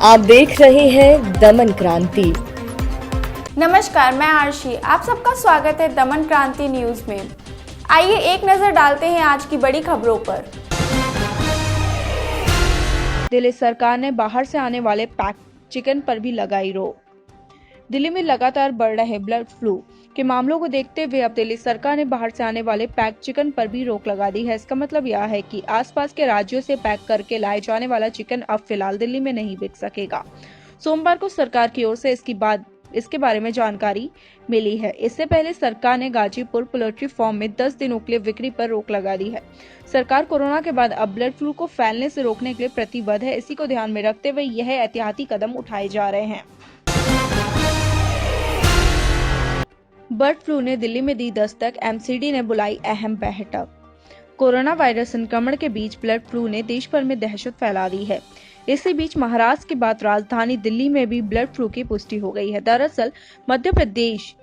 आप देख रहे हैं दमन क्रांति। नमस्कार, मैं आरशी। आप सबका स्वागत है दमन क्रांति न्यूज में। आइए एक नजर डालते हैं आज की बड़ी खबरों पर। दिल्ली सरकार ने बाहर से आने वाले पैक चिकन पर भी लगाई रोक। दिल्ली में लगातार बढ़ रहे बर्ड फ्लू के मामलों को देखते हुए अब दिल्ली सरकार ने बाहर से आने वाले पैक चिकन पर भी रोक लगा दी है। इसका मतलब यह है कि आसपास के राज्यों से पैक करके लाए जाने वाला चिकन अब फिलहाल दिल्ली में नहीं बिक सकेगा। सोमवार को सरकार की ओर से इसके बारे में जानकारी मिली है। इससे पहले सरकार ने गाजीपुर पोल्ट्री फार्म में 10 दिनों के लिए बिक्री पर रोक लगा दी है। सरकार कोरोना के बाद अब बर्ड फ्लू को फैलने से रोकने के लिए प्रतिबद्ध है। इसी को ध्यान में रखते हुए यह एहतियाती कदम उठाए जा रहे हैं। बर्ड फ्लू ने दिल्ली में दी दस्तक, एमसीडी ने बुलाई अहम बैठक। कोरोना वायरस संक्रमण के बीच बर्ड फ्लू ने देश भर में दहशत फैला दी है। इसी बीच महाराष्ट्र के बाद राजधानी दिल्ली में भी बर्ड फ्लू की पुष्टि हो गई है। दरअसल मध्य प्रदेश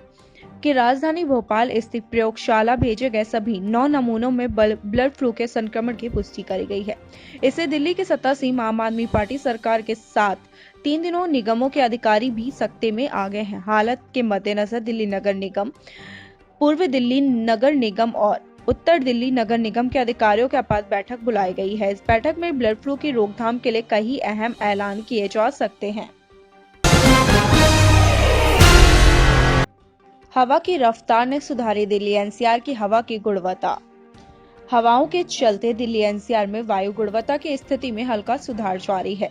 की राजधानी भोपाल स्थित प्रयोगशाला भेजे गए सभी 9 नमूनों में बर्ड फ्लू के संक्रमण की पुष्टि करी गई है। इससे दिल्ली की सत्तासीन आम आदमी पार्टी सरकार के साथ 3 दिनों निगमों के अधिकारी भी सख्ते में आ गए हैं। हालत के मद्देनजर दिल्ली नगर निगम, पूर्व दिल्ली नगर निगम और उत्तर दिल्ली नगर निगम के अधिकारियों के आपात बैठक बुलाई गई है। इस बैठक में बर्ड फ्लू की रोकथाम के लिए कई अहम ऐलान किए जा सकते हैं। हवा की रफ्तार ने सुधारी दिल्ली एनसीआर की हवा की गुणवत्ता। हवाओं के चलते दिल्ली एनसीआर में वायु गुणवत्ता की स्थिति में हल्का सुधार जारी है।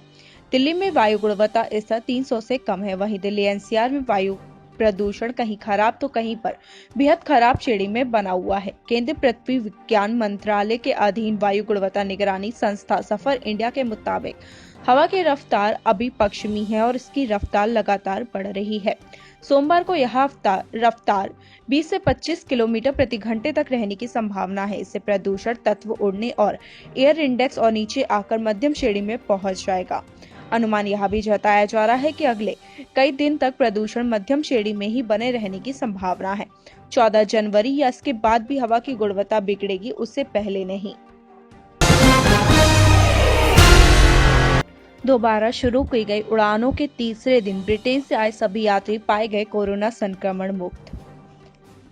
दिल्ली में वायु गुणवत्ता स्तर 300 से कम है। वहीं दिल्ली एनसीआर में वायु प्रदूषण कहीं खराब तो कहीं पर बेहद खराब श्रेणी में बना हुआ है। केंद्रीय पृथ्वी विज्ञान मंत्रालय के अधीन वायु गुणवत्ता निगरानी संस्था सफर इंडिया के मुताबिक हवा की रफ्तार अभी पश्चिमी है और इसकी रफ्तार लगातार बढ़ रही है। सोमवार को यह रफ्तार 20 से 25 किलोमीटर प्रति घंटे तक रहने की संभावना है। इससे प्रदूषण तत्व उड़ने और एयर इंडेक्स और नीचे आकर मध्यम श्रेणी में पहुंच जाएगा। अनुमान यह भी जताया जा रहा है कि अगले कई दिन तक प्रदूषण मध्यम श्रेणी में ही बने रहने की संभावना है। 14 जनवरी या इसके बाद भी हवा की गुणवत्ता बिगड़ेगी, उससे पहले नहीं। दोबारा शुरू की गई उड़ानों के तीसरे दिन ब्रिटेन से आए सभी यात्री पाए गए कोरोना संक्रमण मुक्त।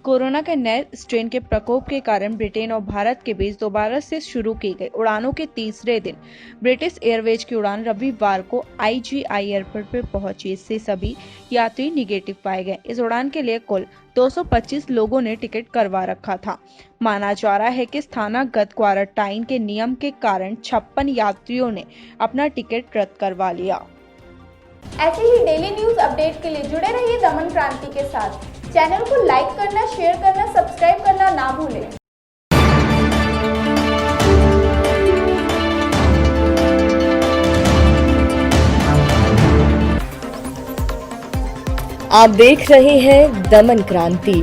कोरोना के नए स्ट्रेन के प्रकोप के कारण ब्रिटेन और भारत के बीच दोबारा से शुरू की गई उड़ानों के तीसरे दिन ब्रिटिश एयरवेज की उड़ान रविवार को IGI एयरपोर्ट पर पहुंची। इससे सभी यात्री निगेटिव पाए गए। इस उड़ान के लिए कुल 225 लोगों ने टिकट करवा रखा था। माना जा रहा है कि स्थानागत क्वारंटाइन के नियम के कारण 56 यात्रियों ने अपना टिकट रद्द करवा लिया। ऐसे ही डेली न्यूज अपडेट के लिए जुड़े रहिए दमन क्रांति के साथ। चैनल को लाइक करना, शेयर करना, सब्सक्राइब करना ना भूलें। आप देख रहे हैं दमन क्रांति।